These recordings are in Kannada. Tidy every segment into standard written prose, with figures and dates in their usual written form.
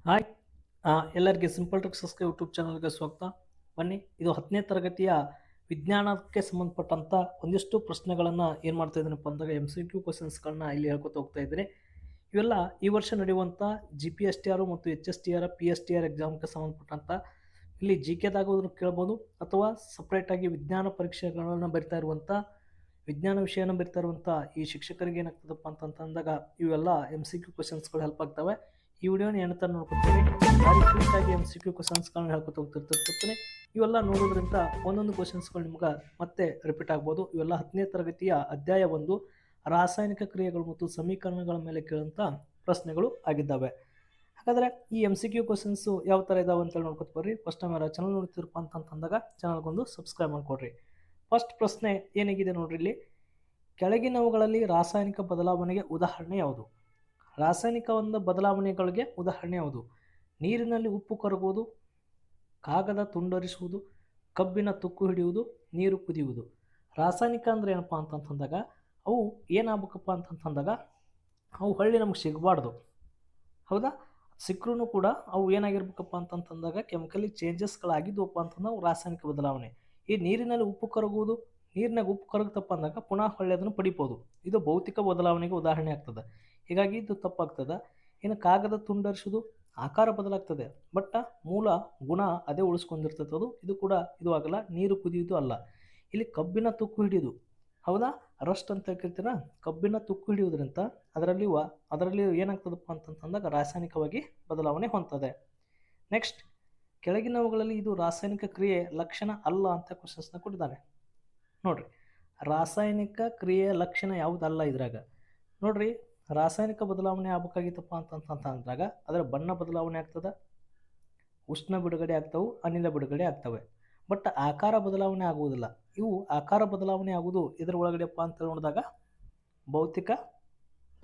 ಹಾಯ್ ಎಲ್ಲರಿಗೆ ಸಿಂಪಲ್ ಟ್ರಿಕ್ಸಸ್ಗೆ ಯೂಟ್ಯೂಬ್ ಚಾನಲ್ಗೆ ಸ್ವಾಗತ. ಬನ್ನಿ, ಇದು 10ನೇ ತರಗತಿಯ ವಿಜ್ಞಾನಕ್ಕೆ ಸಂಬಂಧಪಟ್ಟಂಥ ಒಂದಿಷ್ಟು ಪ್ರಶ್ನೆಗಳನ್ನು ಏನು ಮಾಡ್ತಾ ಇದ್ದೀನಪ್ಪ ಅಂದಾಗ MCQ ಕ್ವಶನ್ಸ್ಗಳನ್ನ ಇಲ್ಲಿ ಹೇಳ್ಕೊತ ಹೋಗ್ತಾ ಇದ್ದೀನಿ. ಇವೆಲ್ಲ ಈ ವರ್ಷ ನಡೆಯುವಂಥ GPSTR ಮತ್ತು HSTR PSTR ಎಕ್ಸಾಮ್ಗೆ ಸಂಬಂಧಪಟ್ಟಂಥ ಇಲ್ಲಿ GKದಾಗೋದನ್ನು ಕೇಳ್ಬೋದು, ಅಥವಾ ಸಪ್ರೇಟಾಗಿ ವಿಜ್ಞಾನ ಪರೀಕ್ಷೆಗಳನ್ನು ಬರಿತಾ ಇರುವಂಥ ವಿಜ್ಞಾನ ವಿಷಯನ ಬರಿತಾ ಇರುವಂಥ ಈ ಶಿಕ್ಷಕರಿಗೆ ಏನಾಗ್ತದಪ್ಪ ಅಂತಂದಾಗ ಇವೆಲ್ಲ MCQ ಕ್ವಶನ್ಸ್ಗಳು ಹೆಲ್ಪ್ ಆಗ್ತವೆ. ಈ ವಿಡಿಯೋನ ಏನಂತ ನೋಡ್ಕೊತೀನಿ, ಕ್ವಿಕ್ಕಾಗಿ MCQ ಕ್ವಶನ್ಸ್ಗಳನ್ನ ಹೇಳ್ಕೊತ ಹೋಗ್ತಿರ್ತಿರ್ತೀನಿ. ಇವೆಲ್ಲ ನೋಡೋದ್ರಿಂದ ಒಂದೊಂದು ಕ್ವಶನ್ಸ್ಗಳು ನಿಮ್ಗೆ ಮತ್ತೆ ರಿಪೀಟ್ ಆಗ್ಬೋದು. ಇವೆಲ್ಲ 10ನೇ ತರಗತಿಯ ಅಧ್ಯಾಯ 1 ರಾಸಾಯನಿಕ ಕ್ರಿಯೆಗಳು ಮತ್ತು ಸಮೀಕರಣಗಳ ಮೇಲೆ ಕೇಳುವಂಥ ಪ್ರಶ್ನೆಗಳು ಆಗಿದ್ದಾವೆ. ಹಾಗಾದರೆ ಈ MCQ ಕ್ವಶನ್ಸು ಯಾವ ಥರ ಇದಾವೆ ಅಂತೇಳಿ ನೋಡ್ಕೊತ ಬರ್ರಿ. ಫಸ್ಟ್ ಟೈಮ್ ಯಾರು ಚಾನಲ್ ನೋಡ್ತಿರಪ್ಪ ಅಂತಂದಾಗ ಚಾನಲ್ಗೊಂದು ಸಬ್ಸ್ಕ್ರೈಬ್ ಮಾಡಿಕೊಡ್ರಿ. ಫಸ್ಟ್ ಪ್ರಶ್ನೆ ಏನಾಗಿದೆ ನೋಡ್ರಿ, ಇಲ್ಲಿ ಕೆಳಗಿನವುಗಳಲ್ಲಿ ರಾಸಾಯನಿಕ ಬದಲಾವಣೆಗೆ ಉದಾಹರಣೆ ಯಾವುದು? ರಾಸಾಯನಿಕ ಒಂದು ಬದಲಾವಣೆಗಳಿಗೆ ಉದಾಹರಣೆ ಯಾವುದು? ನೀರಿನಲ್ಲಿ ಉಪ್ಪು ಕರಗುವುದು, ಕಾಗದ ತುಂಡರಿಸುವುದು, ಕಬ್ಬಿನ ತುಕ್ಕು ಹಿಡಿಯುವುದು, ನೀರು ಕುದಿಯುವುದು. ರಾಸಾಯನಿಕ ಅಂದರೆ ಏನಪ್ಪ ಅಂತಂತಂದಾಗ ಅವು ಏನಾಗಬೇಕಪ್ಪ ಅಂತಂತಂದಾಗ ಅವು ಹಳ್ಳಿ ನಮ್ಗೆ ಸಿಗಬಾರ್ದು, ಹೌದಾ? ಸಿಕ್ಕರೂ ಕೂಡ ಅವು ಏನಾಗಿರ್ಬೇಕಪ್ಪ ಅಂತಂತಂದಾಗ ಕೆಮಿಕಲಿ ಚೇಂಜಸ್ಗಳಾಗಿದ್ವಪ್ಪ ಅಂತಂದ್ರೆ ಅವು ರಾಸಾಯನಿಕ ಬದಲಾವಣೆ. ಈ ನೀರಿನಲ್ಲಿ ಉಪ್ಪು ಕರಗುವುದು, ನೀರಿನಾಗ ಉಪ್ಪು ಕರಗುತ್ತಪ್ಪ ಅಂದಾಗ ಪುನಃ ಹೊಳ್ಳಿ ಅದನ್ನು ಪಡಿಬೋದು. ಇದು ಭೌತಿಕ ಬದಲಾವಣೆಗೆ ಉದಾಹರಣೆ ಆಗ್ತದೆ, ಹೀಗಾಗಿ ಇದು ತಪ್ಪಾಗ್ತದೆ. ಇನ್ನು ಕಾಗದ ತುಂಡರಿಸೋದು, ಆಕಾರ ಬದಲಾಗ್ತದೆ ಬಟ್ ಮೂಲ ಗುಣ ಅದೇ ಉಳಿಸ್ಕೊಂಡಿರ್ತದೆ, ಇದು ಕೂಡ ಇದು ಆಗಲ್ಲ. ನೀರು ಕುದಿಯೋದು ಅಲ್ಲ. ಇಲ್ಲಿ ಕಬ್ಬಿನ ತುಕ್ಕು ಹಿಡಿಯೋದು, ಹೌದಾ? ರಸ್ಟ್ ಅಂತ ಕೇಳ್ತೀರಾ, ಕಬ್ಬಿನ ತುಕ್ಕು ಹಿಡಿಯೋದ್ರಿಂದ ಅದರಲ್ಲಿ ಏನಾಗ್ತದಪ್ಪ ಅಂತಂದಾಗ ರಾಸಾಯನಿಕವಾಗಿ ಬದಲಾವಣೆ ಹೊಂದ್ತದೆ. ನೆಕ್ಸ್ಟ್, ಕೆಳಗಿನವುಗಳಲ್ಲಿ ಇದು ರಾಸಾಯನಿಕ ಕ್ರಿಯೆ ಲಕ್ಷಣ ಅಲ್ಲ ಅಂತ ಕ್ವಶನ್ಸ್ನ ಕೊಟ್ಟಿದ್ದಾನೆ. ನೋಡ್ರಿ, ರಾಸಾಯನಿಕ ಕ್ರಿಯೆಯ ಲಕ್ಷಣ ಯಾವುದಲ್ಲ ಇದ್ರಾಗ. ನೋಡ್ರಿ, ರಾಸಾಯನಿಕ ಬದಲಾವಣೆ ಆಗ್ಬೇಕಾಗಿತ್ತಪ್ಪ ಅಂತಂದಾಗ ಅದರ ಬಣ್ಣ ಬದಲಾವಣೆ ಆಗ್ತದೆ, ಉಷ್ಣ ಬಿಡುಗಡೆ ಆಗ್ತವೆ, ಅನಿಲ ಬಿಡುಗಡೆ ಆಗ್ತವೆ. ಬಟ್ ಆಕಾರ ಬದಲಾವಣೆ ಆಗುವುದಿಲ್ಲ. ಇವು ಆಕಾರ ಬದಲಾವಣೆ ಆಗುವುದು ಇದರ ಒಳಗಡೆಪ್ಪ ಅಂತ ನೋಡಿದಾಗ ಭೌತಿಕ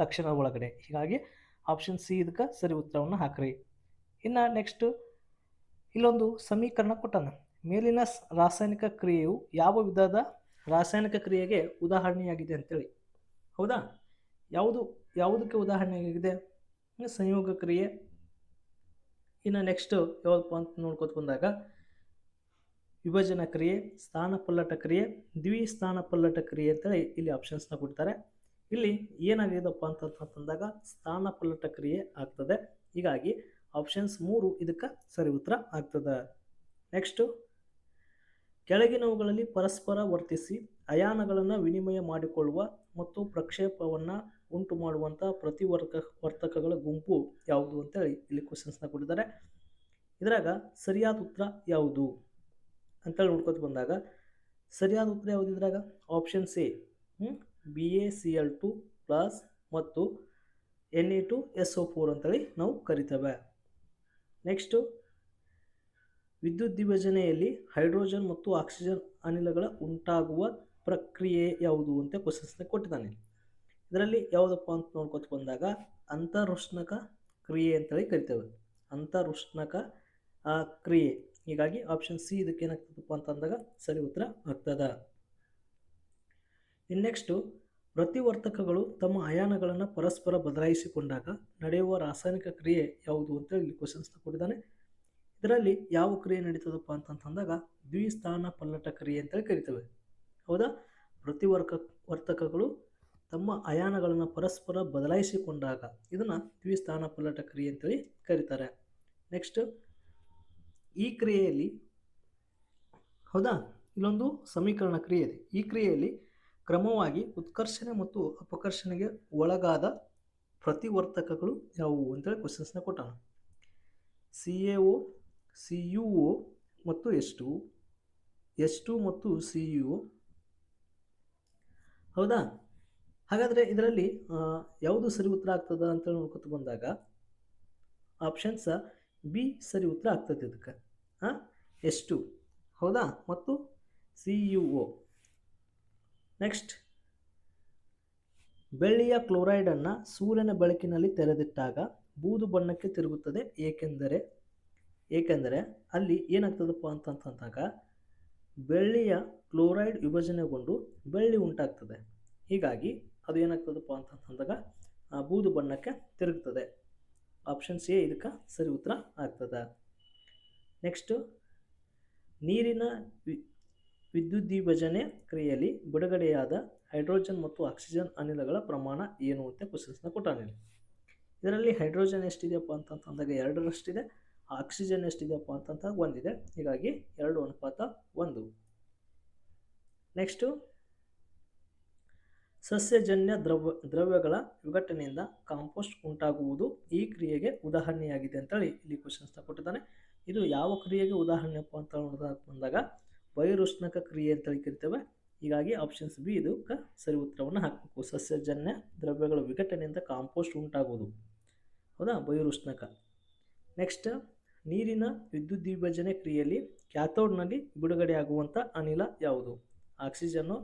ಲಕ್ಷಣ ಒಳಗಡೆ. ಹೀಗಾಗಿ ಆಪ್ಷನ್ ಸಿ ಇದಕ್ಕೆ ಸರಿ ಉತ್ತರವನ್ನು ಹಾಕ್ರಿ. ಇನ್ನು ನೆಕ್ಸ್ಟ್, ಇಲ್ಲೊಂದು ಸಮೀಕರಣ ಕೊಟ್ಟಾನ. ಮೇಲಿನ ರಾಸಾಯನಿಕ ಕ್ರಿಯೆಯು ಯಾವ ವಿಧದ ರಾಸಾಯನಿಕ ಕ್ರಿಯೆಗೆ ಉದಾಹರಣೆಯಾಗಿದೆ ಅಂತೇಳಿ, ಹೌದಾ? ಯಾವುದಕ್ಕೆ ಉದಾಹರಣೆಯಾಗಿದೆ? ಸಂಯೋಗ ಕ್ರಿಯೆ. ಇನ್ನು ನೆಕ್ಸ್ಟ್ ಯಾವಪ್ಪ ಅಂತ ನೋಡ್ಕೊತ ಬಂದಾಗ ವಿಭಜನ ಕ್ರಿಯೆ, ಸ್ಥಾನಪಲ್ಲಟ ಕ್ರಿಯೆ, ದ್ವಿಸ್ಥಾನಪಲ್ಲಟ ಕ್ರಿಯೆ ಅಂತೇಳಿ ಇಲ್ಲಿ ಆಪ್ಷನ್ಸ್ನ ಕೊಡ್ತಾರೆ. ಇಲ್ಲಿ ಏನಾಗಿದೆಪ್ಪ ಅಂತಂದಾಗ ಸ್ಥಾನಪಲ್ಲಟ ಕ್ರಿಯೆ ಆಗ್ತದೆ. ಹೀಗಾಗಿ ಆಪ್ಷನ್ಸ್ 3 ಇದಕ್ಕೆ ಸರಿ ಉತ್ತರ ಆಗ್ತದೆ. ನೆಕ್ಸ್ಟು, ಕೆಳಗಿನವುಗಳಲ್ಲಿ ಪರಸ್ಪರ ವರ್ತಿಸಿ ಅಯಾನಗಳನ್ನು ವಿನಿಮಯ ಮಾಡಿಕೊಳ್ಳುವ ಮತ್ತು ಪ್ರಕ್ಷೇಪವನ್ನು ಉಂಟು ಮಾಡುವಂಥ ಪ್ರತಿವರ್ತಕಗಳ ಗುಂಪು ಯಾವುದು ಅಂತೇಳಿ ಇಲ್ಲಿ ಕ್ವಶನ್ಸ್ನ ಕೊಟ್ಟಿದ್ದಾರೆ. ಇದರಾಗ ಸರಿಯಾದ ಉತ್ತರ ಯಾವುದು ಅಂತೇಳಿ ನೋಡ್ಕೊತ ಬಂದಾಗ ಸರಿಯಾದ ಉತ್ತರ ಯಾವುದು ಇದ್ರಾಗ? ಆಪ್ಷನ್ ಸಿ, BaCl2 ಪ್ಲಸ್ ಮತ್ತು Na2SO4 ಅಂತೇಳಿ ನಾವು ಕರಿತೇವೆ. ನೆಕ್ಸ್ಟು, ವಿದ್ಯುತ್ ವಿಭಜನೆಯಲ್ಲಿ ಹೈಡ್ರೋಜನ್ ಮತ್ತು ಆಕ್ಸಿಜನ್ ಅನಿಲಗಳ ಉಂಟಾಗುವ ಪ್ರಕ್ರಿಯೆ ಯಾವುದು ಅಂತ ಕ್ವಶನ್ಸ್ನ ಕೊಟ್ಟಿದ್ದಾನೆ. ಇದರಲ್ಲಿ ಯಾವುದಪ್ಪ ಅಂತ ನೋಡ್ಕೊತ ಬಂದಾಗ ಅಂತರುಷ್ಣಕ ಕ್ರಿಯೆ ಅಂತೇಳಿ ಕರಿತೇವೆ, ಅಂತರುಷ್ಣಕ ಕ್ರಿಯೆ. ಹೀಗಾಗಿ ಆಪ್ಷನ್ ಸಿ ಇದಕ್ಕೆ ಏನಾಗ್ತದಪ್ಪ ಅಂತಂದಾಗ ಸರಿ ಉತ್ತರ ಆಗ್ತದ. ಇನ್ನು ನೆಕ್ಸ್ಟು, ಪ್ರತಿವರ್ತಕಗಳು ತಮ್ಮ ಅಯಾನಗಳನ್ನು ಪರಸ್ಪರ ಬದಲಾಯಿಸಿಕೊಂಡಾಗ ನಡೆಯುವ ರಾಸಾಯನಿಕ ಕ್ರಿಯೆ ಯಾವುದು ಅಂತೇಳಿ ಇಲ್ಲಿ ಕ್ವಶನ್ಸ್ನ ಕೊಟ್ಟಿದ್ದಾನೆ. ಇದರಲ್ಲಿ ಯಾವ ಕ್ರಿಯೆ ನಡೀತದಪ್ಪ ಅಂತಂದಾಗ ದ್ವಿಸ್ಥಾನ ಪಲ್ಲಟ ಕ್ರಿಯೆ ಅಂತೇಳಿ ಕರಿತೇವೆ, ಹೌದಾ? ಪ್ರತಿವರ್ತಕಗಳು ತಮ್ಮ ಅಯಾನಗಳನ್ನು ಪರಸ್ಪರ ಬದಲಾಯಿಸಿಕೊಂಡಾಗ ಇದನ್ನು ದ್ವಿಸ್ಥಾನ ಪಲ್ಲಟ ಕ್ರಿಯೆ ಅಂತೇಳಿ ಕರೀತಾರೆ. ನೆಕ್ಸ್ಟ್, ಈ ಕ್ರಿಯೆಯಲ್ಲಿ, ಹೌದಾ, ಇಲ್ಲೊಂದು ಸಮೀಕರಣ ಕ್ರಿಯೆ ಇದೆ. ಈ ಕ್ರಿಯೆಯಲ್ಲಿ ಕ್ರಮವಾಗಿ ಉತ್ಕರ್ಷಣೆ ಮತ್ತು ಅಪಕರ್ಷಣೆಗೆ ಒಳಗಾದ ಪ್ರತಿವರ್ತಕಗಳು ಯಾವುವು ಅಂತೇಳಿ ಕ್ವಶನ್ಸ್ನ ಕೊಟ್ಟಾನ. CaO, CuO ಮತ್ತು H2 ಮತ್ತು CuO, ಹೌದಾ? ಹಾಗಾದರೆ ಇದರಲ್ಲಿ ಯಾವುದು ಸರಿ ಉತ್ತರ ಆಗ್ತದ ಅಂತ ನೋಡ್ಕೊತ ಬಂದಾಗ ಆಪ್ಷನ್ಸ್ ಬಿ ಸರಿ ಉತ್ತರ ಆಗ್ತದೆ ಇದಕ್ಕೆ. H2, ಹೌದಾ, ಮತ್ತು CuO. ನೆಕ್ಸ್ಟ್, ಬೆಳ್ಳಿಯ ಕ್ಲೋರೈಡನ್ನು ಸೂರ್ಯನ ಬೆಳಕಿನಲ್ಲಿ ತೆರೆದಿಟ್ಟಾಗ ಬೂದು ಬಣ್ಣಕ್ಕೆ ತಿರುಗುತ್ತದೆ, ಏಕೆಂದರೆ ಅಲ್ಲಿ ಏನಾಗ್ತದಪ್ಪ ಅಂತಂದಾಗ ಬೆಳ್ಳಿಯ ಕ್ಲೋರೈಡ್ ವಿಭಜನೆಗೊಂಡು ಬೆಳ್ಳಿ ಉಂಟಾಗ್ತದೆ. ಹೀಗಾಗಿ ಅದು ಏನಾಗ್ತದಪ್ಪ ಅಂತಂದಾಗ ಬೂದು ಬಣ್ಣಕ್ಕೆ ತಿರುಗ್ತದೆ. ಆಪ್ಷನ್ ಸಿ ಇದಕ್ಕೆ ಸರಿ ಉತ್ತರ ಆಗ್ತದೆ. ನೆಕ್ಸ್ಟು ನೀರಿನ ವಿದ್ಯುದ್ದೀಭಜನೆ ಕ್ರಿಯೆಯಲ್ಲಿ ಬಿಡುಗಡೆಯಾದ ಹೈಡ್ರೋಜನ್ ಮತ್ತು ಆಕ್ಸಿಜನ್ ಅನಿಲಗಳ ಪ್ರಮಾಣ ಏನು ಅಂತ ಕ್ವಶನ್ಸ್ನ ಕೊಟ್ಟಾನಿಲ್ಲ. ಇದರಲ್ಲಿ ಹೈಡ್ರೋಜನ್ ಎಷ್ಟಿದೆಯಪ್ಪ ಅಂತಂದಾಗ 2ರಷ್ಟಿದೆ, ಆಕ್ಸಿಜನ್ ಎಷ್ಟಿದೆಯಪ್ಪ ಅಂತಂದಾಗ 1 ಹೀಗಾಗಿ 2:1. ನೆಕ್ಸ್ಟು ಸಸ್ಯಜನ್ಯ ದ್ರವ್ಯಗಳ ವಿಘಟನೆಯಿಂದ ಕಾಂಪೋಸ್ಟ್ ಉಂಟಾಗುವುದು ಈ ಕ್ರಿಯೆಗೆ ಉದಾಹರಣೆಯಾಗಿದೆ ಅಂತೇಳಿ ಇಲ್ಲಿ ಕ್ವಶನ್ಸ್ನ ಕೊಟ್ಟಿದ್ದಾನೆ. ಇದು ಯಾವ ಕ್ರಿಯೆಗೆ ಉದಾಹರಣೆಯಪ್ಪ ಅಂತ ಬಂದಾಗ ಬಹಿರುಷ್ಣಕ ಕ್ರಿಯೆ ಅಂತೇಳಿ ಕರಿತೇವೆ. ಹೀಗಾಗಿ ಆಪ್ಷನ್ಸ್ ಬಿ ಇದಕ್ಕೆ ಸರಿ ಉತ್ತರವನ್ನು ಹಾಕಬೇಕು. ಸಸ್ಯಜನ್ಯ ದ್ರವ್ಯಗಳ ವಿಘಟನೆಯಿಂದ ಕಾಂಪೋಸ್ಟ್ ಉಂಟಾಗುವುದು, ಹೌದಾ, ಬಹಿರುಷ್ಣಕ. ನೆಕ್ಸ್ಟ್ ನೀರಿನ ವಿದ್ಯುದ್ದೀಭಜನೆ ಕ್ರಿಯೆಯಲ್ಲಿ ಕ್ಯಾಥೋಡ್ನಲ್ಲಿ ಬಿಡುಗಡೆಯಾಗುವಂಥ ಅನಿಲ ಯಾವುದು? ಆಕ್ಸಿಜನ್ನು,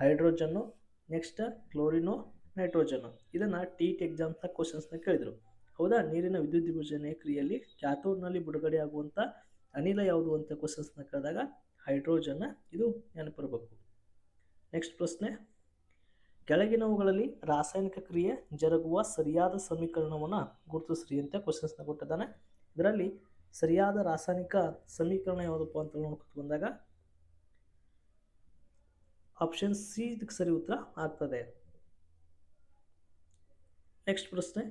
ಹೈಡ್ರೋಜನ್ನು, ನೆಕ್ಸ್ಟ್ ಕ್ಲೋರಿನೋ, ನೈಟ್ರೋಜನ್ನು. ಇದನ್ನು TET ಎಕ್ಸಾಮ್ಸ್ನ ಕ್ವಶನ್ಸ್ನ ಕೇಳಿದರು, ಹೌದಾ. ನೀರಿನ ವಿದ್ಯುದ್ದೀಭಜನೆ ಕ್ರಿಯೆಯಲ್ಲಿ ಕ್ಯಾಥೋಡ್ನಲ್ಲಿ ಬಿಡುಗಡೆಯಾಗುವಂಥ ಅನಿಲ ಯಾವುದು ಅಂತ ಕ್ವಶನ್ಸ್ನ ಕೇಳಿದಾಗ ಹೈಡ್ರೋಜನ್ನ ಇದು ನೆನಪಿರಬೇಕು. ನೆಕ್ಸ್ಟ್ ಪ್ರಶ್ನೆ, ಕೆಳಗಿನವುಗಳಲ್ಲಿ ರಾಸಾಯನಿಕ ಕ್ರಿಯೆ ಜರುಗುವ ಸರಿಯಾದ ಸಮೀಕರಣವನ್ನು ಗುರುತಿಸ್ರಿ ಅಂತ ಕ್ವಶನ್ಸ್ನ ಕೊಟ್ಟಿದ್ದಾನೆ. ಇದರಲ್ಲಿ ಸರಿಯಾದ ರಾಸಾಯನಿಕ ಸಮೀಕರಣ ಯಾವುದಪ್ಪ ಅಂತ ನೋಡ್ಕೊತ ಬಂದಾಗ ಆಪ್ಷನ್ ಸಿ ಇದಕ್ಕೆ ಸರಿ ಉತ್ತರ ಆಗ್ತದೆ. ನೆಕ್ಸ್ಟ್ ಪ್ರಶ್ನೆ,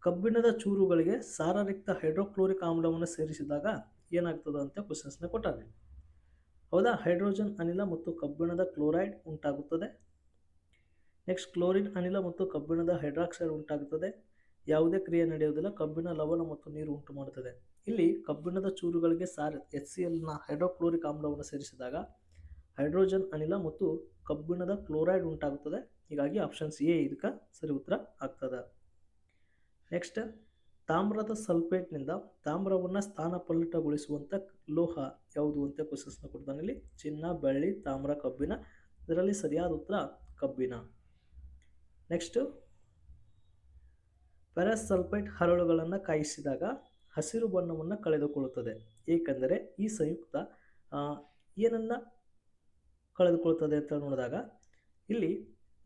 ಕಬ್ಬಿಣದ ಚೂರುಗಳಿಗೆ ಸಾರರಿಕ್ತ ಹೈಡ್ರೋಕ್ಲೋರಿಕ್ ಆಮ್ಲವನ್ನು ಸೇರಿಸಿದಾಗ ಏನಾಗ್ತದೆ ಅಂತ ಕ್ವಶನ್ಸ್ನ ಕೊಟ್ಟಾರೆ, ಹೌದಾ. ಹೈಡ್ರೋಜನ್ ಅನಿಲ ಮತ್ತು ಕಬ್ಬಿಣದ ಕ್ಲೋರೈಡ್ ಉಂಟಾಗುತ್ತದೆ. ನೆಕ್ಸ್ಟ್ ಕ್ಲೋರಿನ್ ಅನಿಲ ಮತ್ತು ಕಬ್ಬಿಣದ ಹೈಡ್ರಾಕ್ಸೈಡ್ ಉಂಟಾಗುತ್ತದೆ. ಯಾವುದೇ ಕ್ರಿಯೆ ನಡೆಯುವುದಿಲ್ಲ, ಕಬ್ಬಿಣ ಲವಣ ಮತ್ತು ನೀರು ಉಂಟು ಮಾಡುತ್ತದೆ. ಇಲ್ಲಿ ಕಬ್ಬಿಣದ ಚೂರುಗಳಿಗೆ HCl ಹೈಡ್ರೋಕ್ಲೋರಿಕ್ ಆಮ್ಲವನ್ನು ಸೇರಿಸಿದಾಗ ಹೈಡ್ರೋಜನ್ ಅನಿಲ ಮತ್ತು ಕಬ್ಬಿಣದ ಕ್ಲೋರೈಡ್ ಉಂಟಾಗುತ್ತದೆ. ಹೀಗಾಗಿ ಆಪ್ಷನ್ ಸಿ ಇದಕ್ಕೆ ಸರಿ ಉತ್ತರ ಆಗ್ತದೆ. ನೆಕ್ಸ್ಟ್, ತಾಮ್ರದ ಸಲ್ಫೇಟ್ನಿಂದ ತಾಮ್ರವನ್ನು ಸ್ಥಾನಪಲ್ಲಟಗೊಳಿಸುವಂಥ ಲೋಹ ಯಾವುದು ಅಂತ ಕ್ವಶನ್ಸ್ನ ಕೊಡ್ತಾನೆ. ಇಲ್ಲಿ ಚಿನ್ನ, ಬೆಳ್ಳಿ, ತಾಮ್ರ, ಕಬ್ಬಿಣ. ಇದರಲ್ಲಿ ಸರಿಯಾದ ಉತ್ತರ ಕಬ್ಬಿಣ. ನೆಕ್ಸ್ಟ್, ಫೆರಸ್ ಸಲ್ಫೇಟ್ ಹರಳುಗಳನ್ನು ಕಾಯಿಸಿದಾಗ ಹಸಿರು ಬಣ್ಣವನ್ನು ಕಳೆದುಕೊಳ್ಳುತ್ತದೆ, ಏಕೆಂದರೆ ಈ ಸಂಯುಕ್ತ ಏನನ್ನ ಕಳೆದುಕೊಳ್ತದೆ ಅಂತ ನೋಡಿದಾಗ ಇಲ್ಲಿ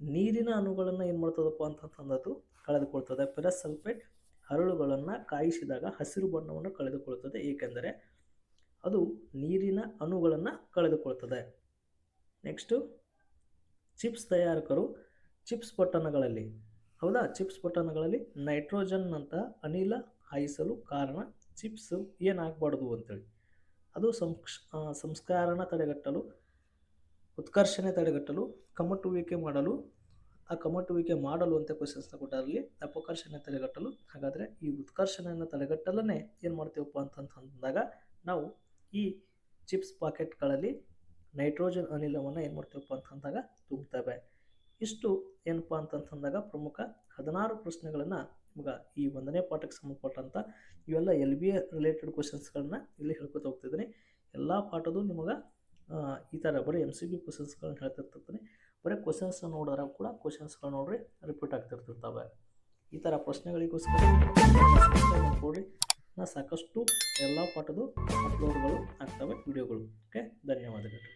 ನೀರಿನ ಅಣುಗಳನ್ನು ಏನು ಮಾಡ್ತದಪ್ಪ ಅಂತಂದು ಕಳೆದುಕೊಳ್ತದೆ. ಫೆರಸ್ ಸಲ್ಫೇಟ್ ಹರಳುಗಳನ್ನು ಕಾಯಿಸಿದಾಗ ಹಸಿರು ಬಣ್ಣವನ್ನು ಕಳೆದುಕೊಳ್ಳುತ್ತದೆ, ಏಕೆಂದರೆ ಅದು ನೀರಿನ ಅಣುಗಳನ್ನು ಕಳೆದುಕೊಳ್ತದೆ. ನೆಕ್ಸ್ಟು, ಚಿಪ್ಸ್ ತಯಾರಕರು ಚಿಪ್ಸ್ ಪೊಟ್ಟಣಗಳಲ್ಲಿ, ಹೌದಾ, ಚಿಪ್ಸ್ ಪೊಟ್ಟಣಗಳಲ್ಲಿ ನೈಟ್ರೋಜನ್ ಅಂತ ಅನಿಲ ಹಾಯಿಸಲು ಕಾರಣ ಚಿಪ್ಸ್ ಏನಾಗಬಾರ್ದು ಅಂತೇಳಿ. ಅದು ಸಂಸ್ಕರಣ ತಡೆಗಟ್ಟಲು, ಉತ್ಕರ್ಷಣೆ ತಡೆಗಟ್ಟಲು, ಕಮಟುವಿಕೆ ಮಾಡಲು ಅಂತ ಕ್ವಶನ್ಸ್ನ ಕೊಟ್ಟಾರಲ್ಲಿ ಅಪಕರ್ಷಣೆ ತಡೆಗಟ್ಟಲು. ಹಾಗಾದರೆ ಈ ಉತ್ಕರ್ಷಣೆಯನ್ನು ತಡೆಗಟ್ಟಲೇ ಏನು ಮಾಡ್ತೀವಪ್ಪ ಅಂತಂದಾಗ ನಾವು ಈ ಚಿಪ್ಸ್ ಪಾಕೆಟ್ಗಳಲ್ಲಿ ನೈಟ್ರೋಜನ್ ಅನಿಲವನ್ನು ಏನು ಮಾಡ್ತೀವಪ್ಪ ಅಂತಂದಾಗ ತುಂಬುತ್ತೇವೆ. ಇಷ್ಟು ಏನಪ್ಪ ಅಂತಂದಾಗ ಪ್ರಮುಖ 16 ಪ್ರಶ್ನೆಗಳನ್ನು ನಿಮ್ಗೆ ಈ 1ನೇ ಪಾಠಕ್ಕೆ ಸಂಬಂಧಪಟ್ಟಂಥ ಇವೆಲ್ಲ LBA ರಿಲೇಟೆಡ್ ಕ್ವಶನ್ಸ್ಗಳನ್ನ ಇಲ್ಲಿ ಹೇಳ್ಕೊತ ಹೋಗ್ತಿದ್ದೀನಿ. ಎಲ್ಲ ಪಾಠದ್ದು ನಿಮಗೆ ಈ ಥರ ಬರೀ MCQ ಕ್ವಶನ್ಸ್ಗಳನ್ನ ಹೇಳ್ತಿರ್ತಿರ್ತೀನಿ. ಬರೀ ಕ್ವಶನ್ಸ್ ನೋಡಿದ್ರೆ ಕೂಡ ಕ್ವಶನ್ಸ್ಗಳು ನೋಡ್ರಿ ರಿಪೀಟ್ ಆಗ್ತಿರ್ತಿರ್ತವೆ. ಈ ಥರ ಪ್ರಶ್ನೆಗಳಿಗೋಸ್ಕರ ನೋಡ್ರಿ ಸಾಕಷ್ಟು ಎಲ್ಲ ಪಾಠದ್ದು ಅಪ್ಲೋಡ್ಗಳು ಆಗ್ತವೆ ವಿಡಿಯೋಗಳು. ಓಕೆ, ಧನ್ಯವಾದಗಳು.